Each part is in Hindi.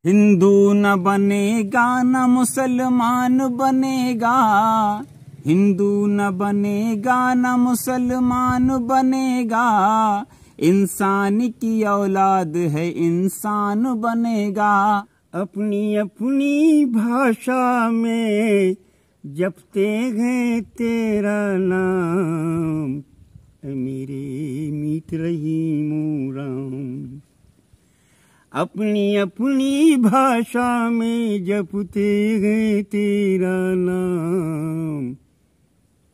हिंदू न बनेगा न मुसलमान बनेगा, हिंदू न बनेगा न मुसलमान बनेगा, इंसान की औलाद है इंसान बनेगा। अपनी अपनी भाषा में जपते हैं तेरा नाम, मेरे मीत रहीम राम। अपनी अपनी भाषा में जपते हैं तेरा नाम,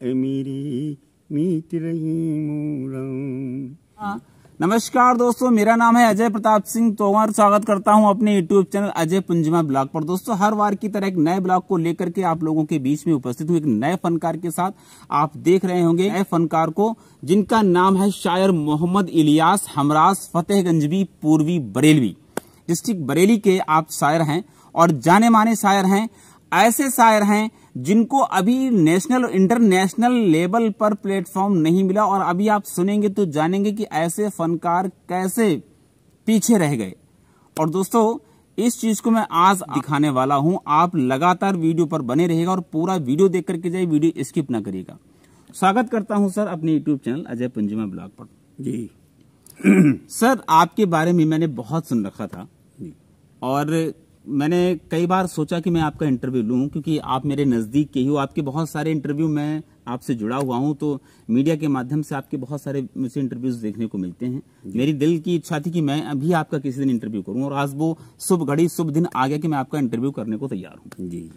मेरे मीत रहीम राम। नमस्कार दोस्तों, मेरा नाम है अजय प्रताप सिंह तोमर। स्वागत करता हूं अपने YouTube चैनल अजय पुंजमा ब्लॉग पर। दोस्तों, हर बार की तरह एक नए ब्लॉग को लेकर के आप लोगों के बीच में उपस्थित हूं, एक नए फनकार के साथ। आप देख रहे होंगे नए फनकार को, जिनका नाम है शायर मोहम्मद इलियास हमराज फतेहगंजवी पूर्वी बरेलवी डिस्ट्रिक्ट बरेली के आप शायर हैं और जाने माने शायर हैं। ऐसे शायर हैं जिनको अभी नेशनल और इंटरनेशनल लेवल पर प्लेटफॉर्म नहीं मिला, और अभी आप सुनेंगे तो जानेंगे कि ऐसे फनकार कैसे पीछे रह गए। और दोस्तों, इस चीज को मैं आज दिखाने वाला हूं। आप लगातार वीडियो पर बने रहिएगा और पूरा वीडियो देख करके जाइए, वीडियो स्किप ना करिएगा। स्वागत करता हूं सर अपने YouTube चैनल अजय पुंजमा ब्लॉग पर। जी सर, आपके बारे में मैंने बहुत सुन रखा था और मैंने कई बार सोचा कि मैं आपका इंटरव्यू लूं, क्योंकि आप मेरे नजदीक के ही हो। आपके बहुत सारे इंटरव्यू मैं आपसे जुड़ा हुआ हूं, तो मीडिया के माध्यम से आपके बहुत सारे मुझे इंटरव्यूज देखने को मिलते हैं। मेरी दिल की इच्छा थी कि मैं अभी आपका किसी दिन इंटरव्यू करूं, और आज वो शुभ घड़ी शुभ दिन आ गया कि मैं आपका इंटरव्यू करने को तैयार हूं। जी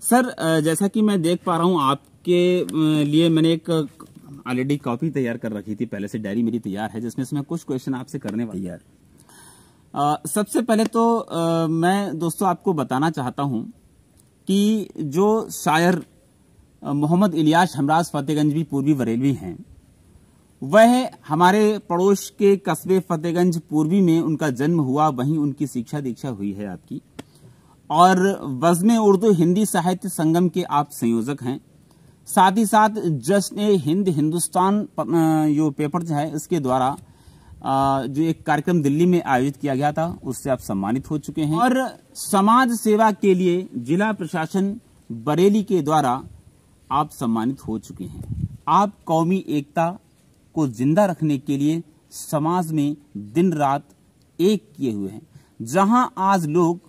सर, जैसा कि मैं देख पा रहा हूं, आपके लिए मैंने एक ऑलरेडी कॉपी तैयार कर रखी थी, पहले से डायरी मेरी तैयार है, जिसमें से मैं कुछ क्वेश्चन आपसे करने वाला हूं। सबसे पहले तो मैं दोस्तों आपको बताना चाहता हूं कि जो शायर मोहम्मद इलियास हमराज फतेहगंजवी पूर्वी बरेलवी हैं, वह हमारे पड़ोस के कस्बे फतेहगंज पूर्वी में उनका जन्म हुआ, वहीं उनकी शिक्षा दीक्षा हुई है आपकी। और बज़्म उर्दू हिंदी साहित्य संगम के आप संयोजक हैं। साथ ही साथ जश्न हिंद हिंदुस्तान जो पेपर जो है, इसके द्वारा जो एक कार्यक्रम दिल्ली में आयोजित किया गया था, उससे आप सम्मानित हो चुके हैं। और समाज सेवा के लिए जिला प्रशासन बरेली के द्वारा आप सम्मानित हो चुके हैं। आप कौमी एकता को जिंदा रखने के लिए समाज में दिन रात एक किए हुए हैं। जहां आज लोग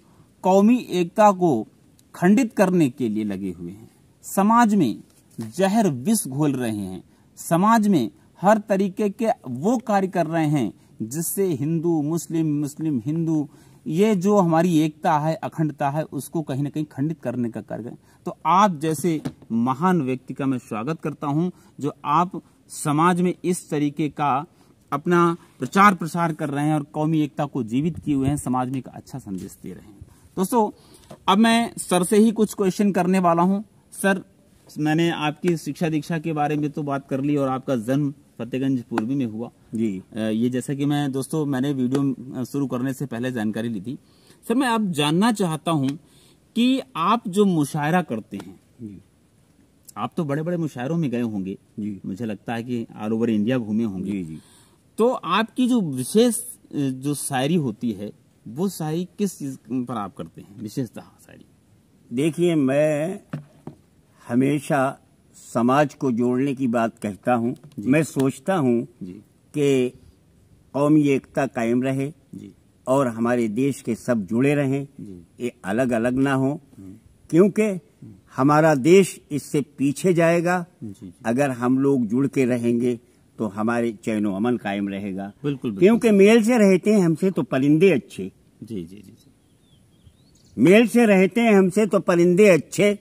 कौमी एकता को खंडित करने के लिए लगे हुए हैं, समाज में जहर विष घोल रहे हैं, समाज में हर तरीके के वो कार्य कर रहे हैं जिससे हिंदू मुस्लिम, मुस्लिम हिंदू, ये जो हमारी एकता है, अखंडता है, उसको कहीं ना कहीं खंडित करने का कार्य है। तो आप जैसे महान व्यक्ति का मैं स्वागत करता हूं, जो आप समाज में इस तरीके का अपना प्रचार प्रसार कर रहे हैं और कौमी एकता को जीवित किए हुए हैं, समाज में एक अच्छा संदेश दे रहे हैं। दोस्तों, अब मैं सर से ही कुछ क्वेश्चन करने वाला हूं। सर, मैंने आपकी शिक्षा दीक्षा के बारे में तो बात कर ली, और आपका जन्म फतेहगंज पूर्वी में हुआ जी। ये जैसा कि मैंने वीडियो शुरू करने से पहले जानकारी ली थी। सर, मैं आप जानना चाहता हूं कि आप जो मुशायरा करते हैं जी, आप तो बड़े बड़े मुशायरों में गए होंगे जी, मुझे लगता है कि ऑल ओवर इंडिया घूमे होंगे जी जी। तो आपकी जो विशेष जो शायरी होती है, वो शायरी किस चीज पर आप करते हैं, विशेषतः शायरी? देखिए, मैं हमेशा समाज को जोड़ने की बात कहता हूँ। मैं सोचता हूँ कि कौमी एकता कायम रहे जी, और हमारे देश के सब जुड़े रहें, ये अलग अलग ना हो, क्योंकि हमारा देश इससे पीछे जाएगा जी। अगर हम लोग जुड़ के रहेंगे तो हमारे चैनो अमन कायम रहेगा। बिल्कुल, क्योंकि मेल से रहते हैं हमसे तो परिंदे अच्छे जी जी जी, मेल से रहते हैं हमसे तो परिंदे अच्छे,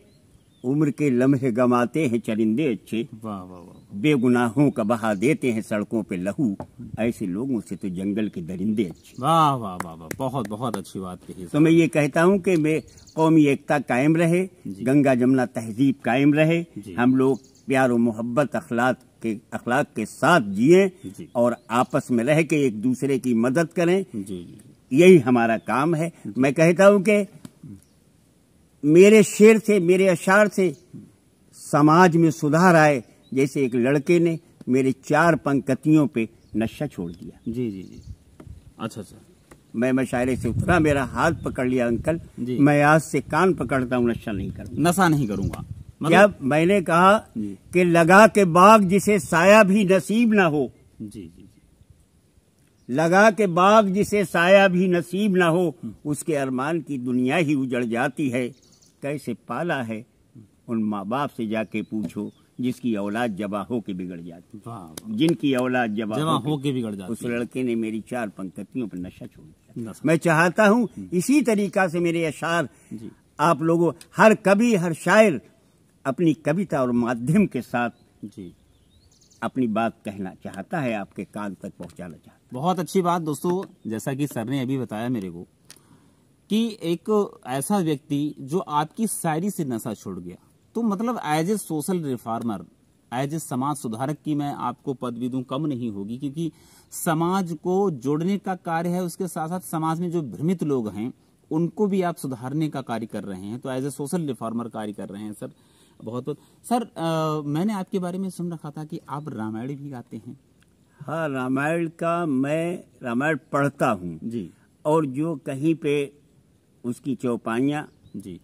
उम्र के लम्हे गमाते हैं चरिंदे अच्छे। वाह वाह वाह। बेगुनाहों का बहा देते हैं सड़कों पे लहू, ऐसे लोगों से तो जंगल के दरिंदे अच्छे। वाह वाह वाह वाह, बहुत बहुत अच्छी बात कही। तो मैं ये कहता हूँ कि मैं कौमी एकता कायम रहे, गंगा जमुना तहजीब कायम रहे, हम लोग प्यार और मोहब्बत अखलाक के साथ जिए और आपस में रह के एक दूसरे की मदद करें, यही हमारा काम है। मैं कहता हूँ कि मेरे शेर से, मेरे अशार से समाज में सुधार आए, जैसे एक लड़के ने मेरे 4 पंक्तियों पे नशा छोड़ दिया। जी जी जी। अच्छा अच्छा, मैं मशायरे से उतरा, मेरा हाथ पकड़ लिया, अंकल मैं आज से कान पकड़ता हूँ, नशा नहीं करूँगा। नशा नहीं करूँगा जब मैंने कहा कि लगा के बाग जिसे साया भी नसीब ना हो, जी, लगा के बाग जिसे साया भी नसीब ना हो, उसके अरमान की दुनिया ही उजड़ जाती है। कैसे पाला है उन माँ बाप से जाके पूछो, जिसकी औलाद जबा हो के बिगड़ जाती, जिनकी औलाद जबा हो के बिगड़ जाती। उस लड़के ने मेरी 4 पंक्तियों पर नशा छोड़ दिया। मैं चाहता हूँ इसी तरीका से मेरे अशार आप लोगों, हर कवि हर शायर अपनी कविता और माध्यम के साथ अपनी बात कहना चाहता है, आपके कान तक पहुंचाना चाहता है। बहुत अच्छी बात दोस्तों, जैसा कि सर ने अभी बताया मेरे को कि एक ऐसा व्यक्ति जो आपकी शायरी से नशा छोड़ गया, तो मतलब as a social reformer, as a समाज सुधारक की मैं आपको पदवी दूं कम नहीं होगी, क्योंकि समाज को जोड़ने का कार्य है, उसके साथ साथ समाज में जो भ्रमित लोग हैं उनको भी आप सुधारने का कार्य कर रहे हैं, तो एज ए सोशल रिफॉर्मर कार्य कर रहे हैं सर। बहुत बहुत सर, मैंने आपके बारे में सुन रखा था कि आप रामायण भी गाते हैं। हाँ, रामायण का मैं रामायण पढ़ता हूँ जी, और जो कहीं पे उसकी चौपाइयाँ जी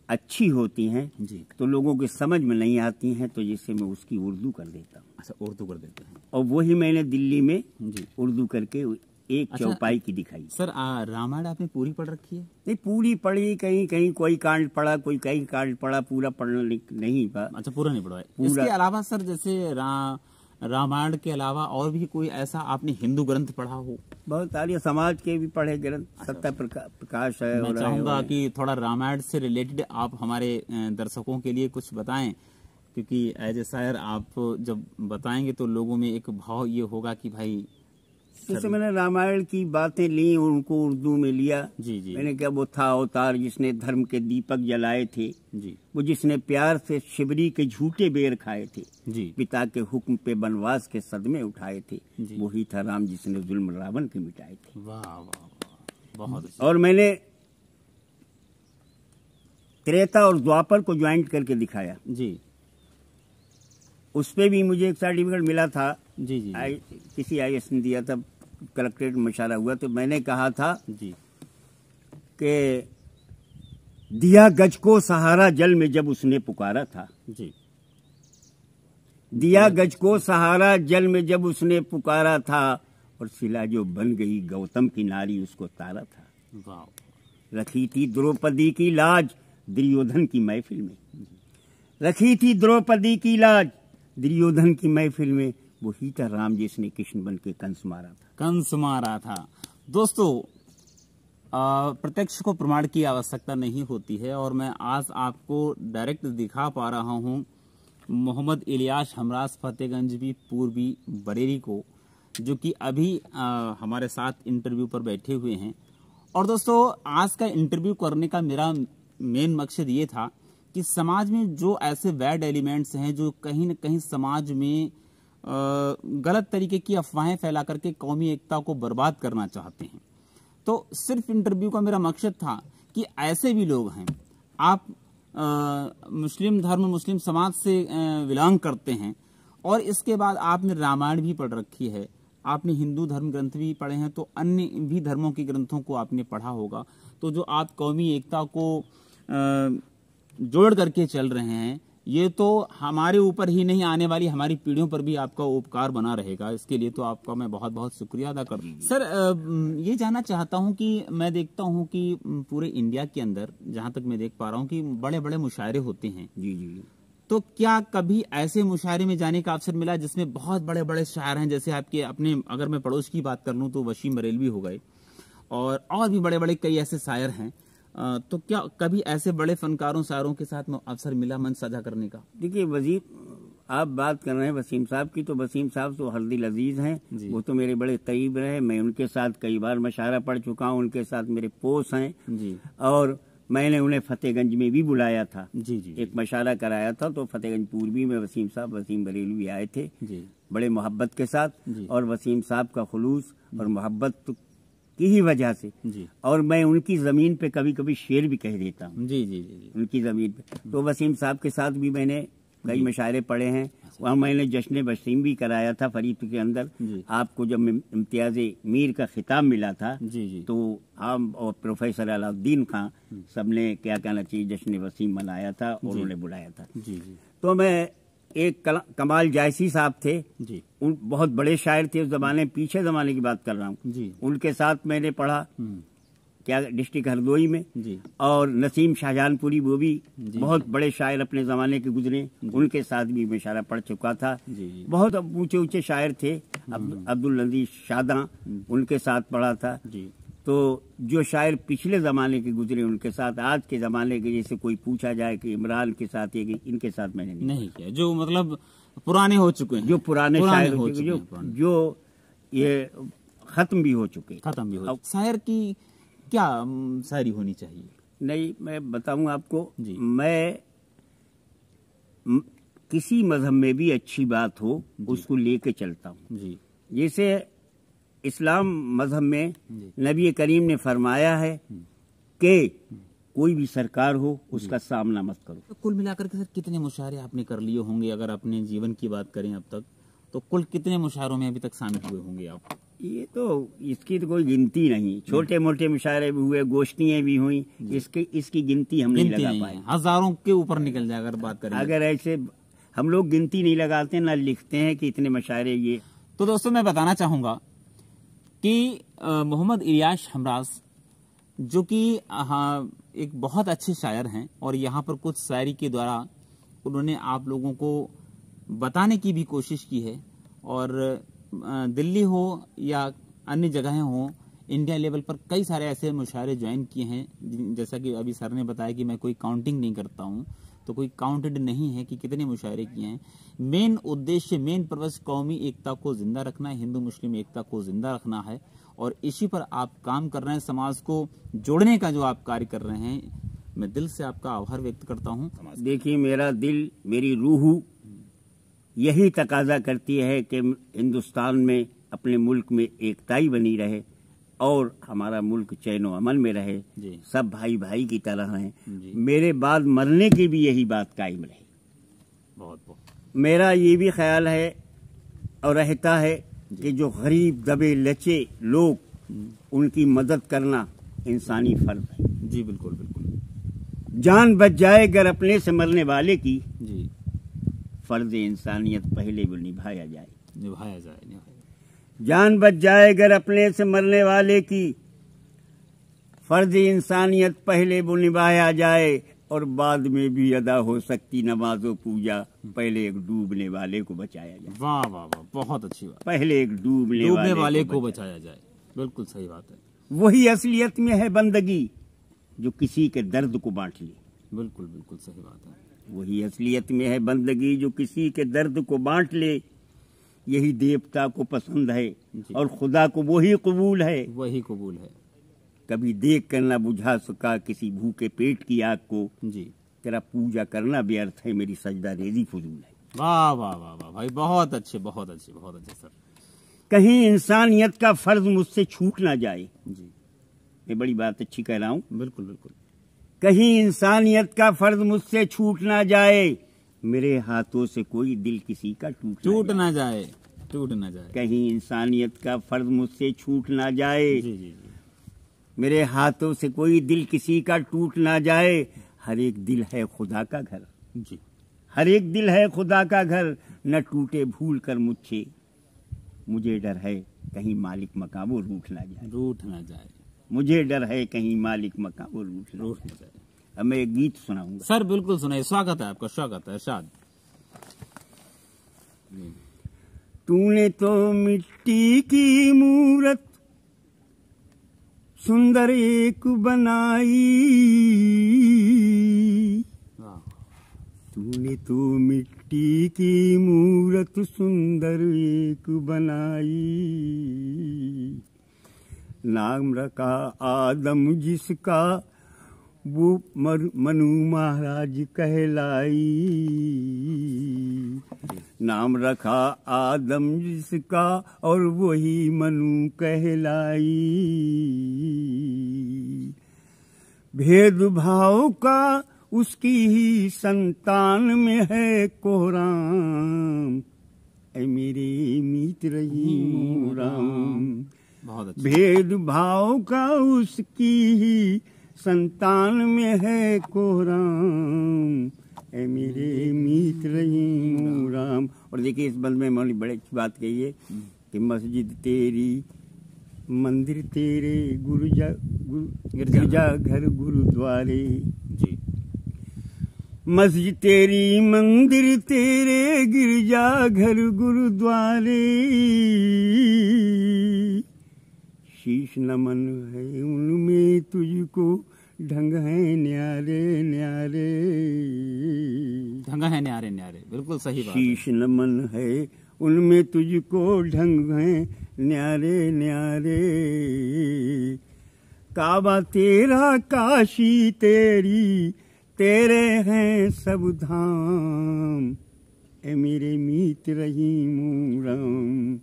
अच्छी होती हैं जी, तो लोगों के समझ में नहीं आती हैं, तो जिससे मैं उसकी उर्दू कर देता हूँ। अच्छा, उर्दू कर देते हैं। और वही मैंने दिल्ली में जी उर्दू करके एक चौपाई की दिखाई। सर, रामायण आपने पूरी पढ़ रखी है? नहीं, पूरी पढ़ी, कहीं कहीं कोई कांड पढ़ा, कोई कहीं कांड पढ़ा, पूरा पढ़ना नहीं। अच्छा, पूरा नहीं पढ़ा है। इसके अलावा सर, जैसे रामायण के अलावा और भी कोई ऐसा आपने हिंदू ग्रंथ पढ़ा हो? बहुत सारे समाज के भी पढ़े ग्रंथ, सत्य प्रकाश है। मैं चाहूंगा कि थोड़ा रामायण से रिलेटेड आप हमारे दर्शकों के लिए कुछ बताएं, क्योंकि एज ए शायर आप जब बताएंगे तो लोगों में एक भाव ये होगा कि भाई, जैसे मैंने रामायण की बातें ली, उनको उर्दू में लिया जी। मैंने क्या, वो था अवतार जिसने धर्म के दीपक जलाए थे जी, वो जिसने प्यार से शिवरी के झूठे बेर खाए थे जी, पिता के हुक्म पे वनवास के सदमे उठाए थे, वही था राम जिसने जुल्म रावण के मिटाए थे। वाह वाह वाह, बहुत। और मैंने त्रेता और द्वापर को ज्वाइंट करके दिखाया जी, उस पे भी मुझे एक सर्टिफिकेट मिला था जी। किसी IAS ने दिया था, कलेक्ट्रेट में मशारा हुआ, तो मैंने कहा था जी कि दिया गज को सहारा जल में जब उसने पुकारा था जी, दिया गज को सहारा जल में जब उसने पुकारा था, और शिला जो बन गई गौतम की नारी उसको तारा था। वाह। रखी थी द्रौपदी की लाज दुर्योधन की महफिल में, रखी थी द्रौपदी की लाज दुर्योधन की महफिल में, वही था राम जिसने कृष्ण बन के कंस मारा था। दोस्तों, प्रत्यक्ष को प्रमाण की आवश्यकता नहीं होती है, और मैं आज आपको डायरेक्ट दिखा पा रहा हूं मोहम्मद इलियास हमराज फतेहगंज भी पूर्वी बरेली को, जो कि अभी हमारे साथ इंटरव्यू पर बैठे हुए हैं। और दोस्तों, आज का इंटरव्यू करने का मेरा मेन मकसद ये था कि समाज में जो ऐसे बैड एलिमेंट्स हैं जो कहीं न कहीं समाज में गलत तरीके की अफवाहें फैला करके कौमी एकता को बर्बाद करना चाहते हैं, तो सिर्फ इंटरव्यू का मेरा मकसद था कि ऐसे भी लोग हैं, आप मुस्लिम धर्म, मुस्लिम समाज से बिलोंग करते हैं, और इसके बाद आपने रामायण भी पढ़ रखी है, आपने हिंदू धर्म ग्रंथ भी पढ़े हैं, तो अन्य भी धर्मों के ग्रंथों को आपने पढ़ा होगा, तो जो आप कौमी एकता को जोड़ करके चल रहे हैं, ये तो हमारे ऊपर ही नहीं, आने वाली हमारी पीढ़ियों पर भी आपका उपकार बना रहेगा। इसके लिए तो आपका मैं बहुत बहुत शुक्रिया अदा करता हूँ। सर, ये जानना चाहता हूँ कि मैं देखता हूँ कि पूरे इंडिया के अंदर, जहाँ तक मैं देख पा रहा हूँ कि बड़े बड़े मुशायरे होते हैं जी, तो क्या कभी ऐसे मुशायरे में जाने का अवसर मिला जिसमें बहुत बड़े बड़े शायर हैं, जैसे आपके अपने, अगर मैं पड़ोस की बात कर लूँ तो वसीम बरेलवी हो गए, और भी बड़े बड़े कई ऐसे शायर हैं, तो क्या कभी ऐसे बड़े फनकारों शायरों के साथ अवसर मिला मंच साझा करने का? देखिए वजीर, आप बात कर रहे हैं वसीम साहब की, तो वसीम साहब तो हरदिल अजीज हैं, वो तो मेरे बड़े तईब रहे, मैं उनके साथ कई बार मशारा पढ़ चुका हूँ, उनके साथ मेरे पोस हैं जी, और मैंने उन्हें फतेहगंज में भी बुलाया था जी, एक मशारा कराया था, तो फतेहगंज पूर्वी में वसीम साहब, वसीम बरेलवी आए थे जी, बड़े मोहब्बत के साथ, और वसीम साहब का खुलूस और मोहब्बत की ही वजह से जी, और मैं उनकी जमीन पे कभी कभी शेर भी कह देता हूँ जी, उनकी जमीन पे। तो वसीम साहब के साथ भी मैंने कई मुशायरे पढ़े हैं। वहाँ मैंने जश्न वसीम भी कराया था फरीद के अंदर। आपको जब इम्तियाज मीर का खिताब मिला था तो हम और प्रोफेसर अलाउद्दीन खां सबने क्या कहना चाहिए जश्न वसीम मनाया था और उन्होंने बुलाया था। तो मैं एक कमाल जायसी साहब थे, उन बहुत बड़े शायर थे उस जमाने, पीछे जमाने की बात कर रहा हूँ। उनके साथ मैंने पढ़ा क्या डिस्ट्रिक्ट हरदोई में, और नसीम शाहजहानपुरी वो भी बहुत बड़े शायर अपने जमाने के गुजरे, उनके साथ भी मुशायरा पढ़ चुका था। बहुत ऊंचे ऊंचे शायर थे, अब्दुल नजीर शादा उनके साथ पढ़ा था। तो जो शायर पिछले ज़माने के गुजरे उनके साथ, आज के ज़माने के जैसे कोई पूछा जाए कि इमरान के साथ ये इनके साथ मैंने नहीं किया, जो मतलब पुराने हो चुके हैं, जो पुराने शायर हो चुके, जो ये खत्म भी हो चुके, शायर की क्या शायरी होनी चाहिए? नहीं, मैं बताऊं आपको, मैं किसी मजहब में भी अच्छी बात हो उसको लेके चलता हूँ। जैसे इस्लाम मजहब में नबी करीम ने फरमाया है कि कोई भी सरकार हो उसका सामना मत करो। तो कुल मिलाकर के सर कितने मुशायरे आपने कर लिए होंगे? अगर अपने जीवन की बात करें अब तक, तो कुल कितने मुशायरों में अभी तक शामिल हुए होंगे आप? ये तो इसकी तो कोई गिनती नहीं। छोटे मोटे मुशायरे भी हुए, गोष्ठियाँ भी हुई, इसकी गिनती हम नहीं लगा पाए। हजारों के ऊपर निकल जाए अगर बात करें। अगर ऐसे हम लोग गिनती नहीं लगाते, ना लिखते हैं कि इतने मुशायरे ये। तो दोस्तों मैं बताना चाहूंगा कि मोहम्मद इलियास हमराज जो कि एक बहुत अच्छे शायर हैं, और यहाँ पर कुछ शायरी के द्वारा उन्होंने आप लोगों को बताने की भी कोशिश की है। और दिल्ली हो या अन्य जगहें हो, इंडिया लेवल पर कई सारे ऐसे मुशायरे ज्वाइन किए हैं। जैसा कि अभी सर ने बताया कि मैं कोई काउंटिंग नहीं करता हूँ, तो कोई काउंटेड नहीं है कि कितने मुशायरे किए हैं। मेन उद्देश्य, मेन पर्पस कौमी एकता को जिंदा रखना है, हिंदू मुस्लिम एकता को जिंदा रखना है, और इसी पर आप काम कर रहे हैं। समाज को जोड़ने का जो आप कार्य कर रहे हैं, मैं दिल से आपका आभार व्यक्त करता हूं। देखिए, मेरा दिल, मेरी रूह यही तकाजा करती है कि हिंदुस्तान में, अपने मुल्क में एकता ही बनी रहे और हमारा मुल्क चैन व अमन में रहे, सब भाई भाई की तरह हैं। मेरे बाद मरने की भी यही बात कायम रहे। बहुत बहुत मेरा ये भी ख्याल है और रहता है कि जो गरीब दबे लचे लोग, उनकी मदद करना इंसानी फर्ज है। जी बिल्कुल बिल्कुल। जान बच जाए अगर अपने से मरने वाले की, जी फर्ज इंसानियत पहले भी निभाया जाए। जान बच जाए अगर अपने से मरने वाले की, फर्ज इंसानियत पहले वो निभाया जाए, और बाद में भी अदा हो सकती नमाजो पूजा, पहले एक डूबने वाले को बचाया जाए। वाह वाह वाह, बहुत अच्छी बात। पहले एक डूबने वाले को बचाया जाए, बिल्कुल सही बात है। वही असलियत में है बंदगी जो किसी के दर्द को बांट ले। बिल्कुल बिल्कुल सही बात है। वही असलियत में है बंदगी जो किसी के दर्द को बांट ले। यही देवता को पसंद है और खुदा को वही कबूल है। वही कबूल है। कभी देख कर न बुझा सका किसी भूखे पेट की आग को, जी तेरा पूजा करना व्यर्थ है, मेरी सजदा रेजी फजूल है। वाह वाह वाह वाह भाई, बहुत अच्छे बहुत अच्छे बहुत अच्छे सर। कहीं इंसानियत का फर्ज मुझसे छूट ना जाए। जी, मैं बड़ी बात अच्छी कह रहा हूँ। बिल्कुल बिल्कुल। कहीं इंसानियत का फर्ज मुझसे छूट ना जाए, मेरे हाथों से कोई दिल किसी का टूट ना जाए। कहीं इंसानियत का फर्ज मुझसे छूट ना जाए। जी जी जी। मेरे हाथों से कोई दिल किसी का टूट ना जाए। हर एक दिल है खुदा का घर। जी, हर एक दिल है खुदा का घर, न टूटे भूल कर मुझसे। मुझे डर है कहीं मालिक मकाबो रूठ ना जाए। मुझे डर है कहीं मालिक मकाबो रूठ ना जाए। अब मैं एक गीत सुनाऊंगा। सर बिल्कुल सुनाइए, स्वागत है आपका, स्वागत है। इरशाद। तूने तो मिट्टी की मूरत सुंदर एक बनाई, तूने तो मिट्टी की मूरत सुंदर एक बनाई। नाम रखा आदम जिसका वो मनु महाराज कहलाई। नाम रखा आदम जिसका और वही मनु कहलाई। भेदभाव का उसकी ही संतान में है कोहराम, ऐ मेरे मीत रहीम राम। बहुत अच्छा। भेदभाव का उसकी ही संतान में है कोहराम, ऐ मेरे मीत रहीम राम। और देखिए इस बंद में मौली बड़ी अच्छी बात कही है कि मस्जिद तेरी मंदिर तेरे गिरजा घर गुरुद्वारे जी। मस्जिद तेरी मंदिर तेरे गिरजा घर गुरुद्वारे, शीश नमन है उनमें तुझको ढंग है न्यारे न्यारे, ढंग है न्यारे न्यारे, बिल्कुल सही बात। शीश नमन है उनमें तुझको ढंग है न्यारे न्यारे, काबा तेरा काशी तेरी तेरे हैं सब धाम, ए मेरे मीत रहीम राम।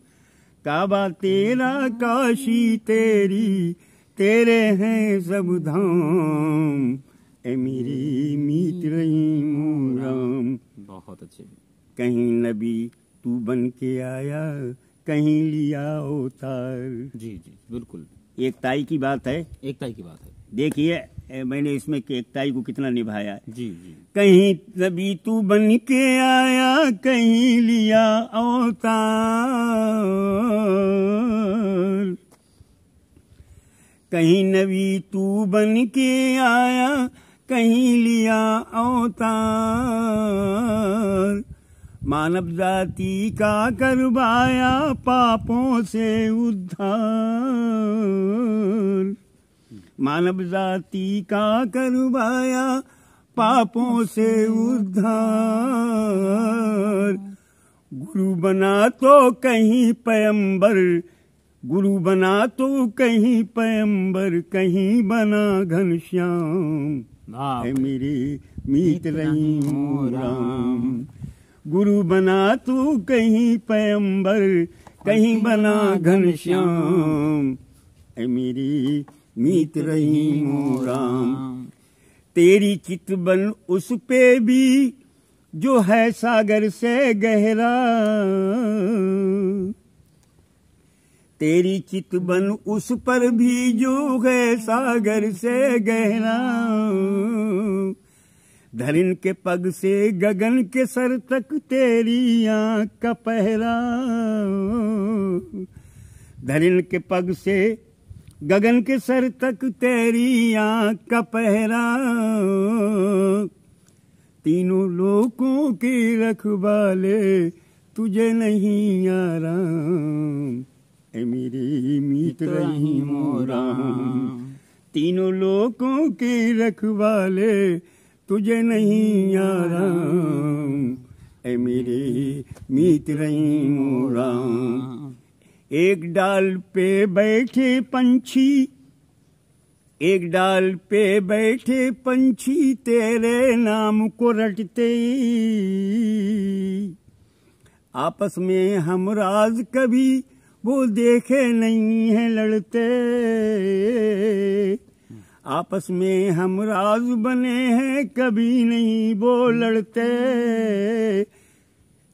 काबा तेरा काशी तेरी तेरे हैं सब धाम, ए मेरे मीत रहीम राम। बहुत अच्छे। कहीं नबी तू बन के आया, कहीं लिया अवतार। जी जी बिल्कुल, एकताई की बात है, एकताई की बात है। देखिए मैंने इसमें एकताई को कितना निभाया है। जी जी। कहीं नबी तू बन के आया, कहीं लिया अवतार, कहीं नबी तू बन के आया, कहीं लिया अवतार, मानव जाति का करवाया पापों से उद्धार, मानव जाति का करवाया पापों से उद्धार। गुरु बना तो कहीं पैगंबर, गुरु बना तो कहीं पैगंबर, कहीं बना घनश्याम, है मेरे मीत रहीम राम। गुरु बना तो कहीं पैगंबर, कहीं बना घनश्याम, है मेरी मीत रहीम राम। तेरी चित बन उस पे भी जो है सागर से गहरा, तेरी चित बन उस पर भी जो है सागर से गहरा, धरिन के पग से गगन के सर तक तेरी आँख का पहरा, धरिन के पग से गगन के सर तक तेरी आँख का पहरा, तीनों लोकों के रखवाले तुझे नहीं आराम, ऐ मेरे मीत रहीम राम। तीनों लोकों के रखवाले तुझे नहीं आराम, ऐ मेरे मीत रहीम राम। एक डाल पे बैठे पंछी, एक डाल पे बैठे पंछी तेरे नाम को रटते, आपस में हम राज कभी वो देखे नहीं है लड़ते, आपस में हम राज बने हैं कभी नहीं वो लड़ते।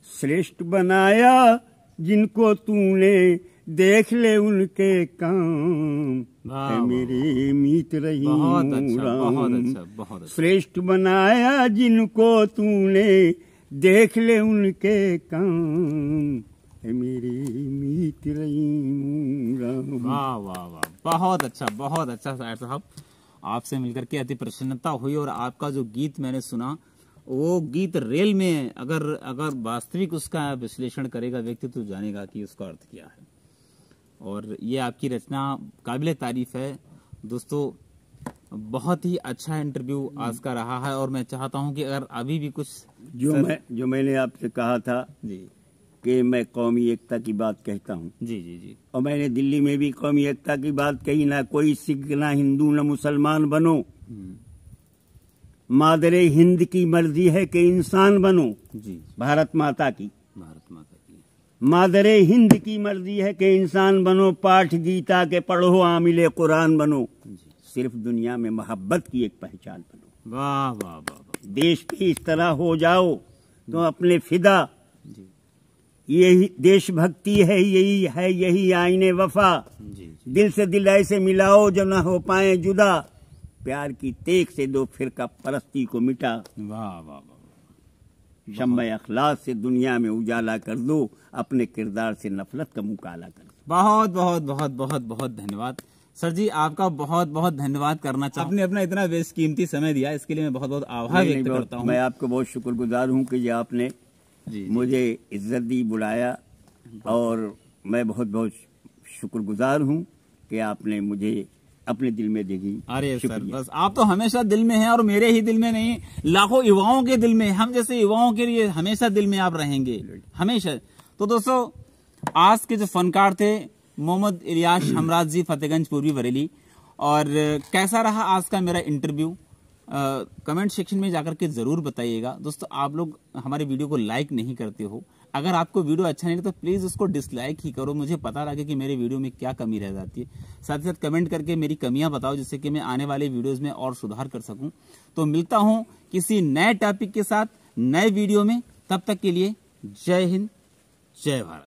श्रेष्ठ बनाया जिनको तूने देख ले उनके काम, है मेरे मीत रहीम राम। श्रेष्ठ बनाया जिनको तूने देख ले उनके काम, है मेरे मीत रहीम राम। वाह वाह वाह, बहुत अच्छा शायर साहब। आपसे मिलकर के अति प्रसन्नता हुई और आपका जो गीत मैंने सुना वो गीत रेल में अगर वास्तविक उसका विश्लेषण करेगा व्यक्ति तो जानेगा कि उसका अर्थ क्या है। और ये आपकी रचना काबिले तारीफ है दोस्तों। बहुत ही अच्छा इंटरव्यू आज का रहा है और मैं चाहता हूं कि अगर अभी भी कुछ जो मैंने आपसे कहा था जी कि मैं कौमी एकता की बात कहता हूं, जी जी जी, और मैंने दिल्ली में भी कौमी एकता की बात कही, ना कोई सिख ना हिंदू ना मुसलमान बनो, मादरे हिंद की मर्जी है कि इंसान बनो। जी, भारत माता की मादरे हिंद की मर्जी है कि इंसान बनो, पाठ गीता के पढ़ो, आमिले कुरान बनो, सिर्फ दुनिया में मोहब्बत की एक पहचान बनो। वाह वाह वाह वाह। देश पे इस तरह हो जाओ तो अपने फिदा, जी यही देशभक्ति है, यही आईने वफा। जी दिल से दिल ऐसे मिलाओ जो न हो पाए जुदा, प्यार की तेग से दो फिरका परस्ती को मिटा। वाह वाह वाह। शम्मा अखलास से दुनिया में उजाला कर दो, अपने किरदार से नफरत का मुकाला कर दो। बहुत बहुत बहुत बहुत बहुत धन्यवाद सर जी, आपका बहुत बहुत धन्यवाद करना चाहूँ। आपने अपना इतना बेशकीमती समय दिया, इसके लिए मैं बहुत बहुत आभार व्यक्त करता हूँ। मैं आपको बहुत शुक्रगुजार हूँ कि आपने मुझे इज्जत दी, बुलाया, और मैं बहुत बहुत शुक्रगुजार हूँ कि आपने मुझे अपने दिल में देखी। अरे सर, बस आप तो हमेशा दिल में हैं, और मेरे ही दिल में नहीं, लाखों युवाओं के दिल में, हम जैसे युवाओं के लिए हमेशा दिल में आप रहेंगे, हमेशा। तो दोस्तों, आज के जो फनकार थे मोहम्मद इलियास हमराज जी, फतेहगंज पूर्वी बरेली। और कैसा रहा आज का मेरा इंटरव्यू, कमेंट सेक्शन में जाकर के जरूर बताइएगा। दोस्तों, आप लोग हमारे वीडियो को लाइक नहीं करते हो, अगर आपको वीडियो अच्छा नहीं लगे तो प्लीज उसको डिसलाइक ही करो, मुझे पता लगे कि मेरे वीडियो में क्या कमी रह जाती है। साथ ही साथ कमेंट करके मेरी कमियां बताओ, जिससे कि मैं आने वाले वीडियोस में और सुधार कर सकूं। तो मिलता हूं किसी नए टॉपिक के साथ नए वीडियो में, तब तक के लिए जय हिंद, जय भारत।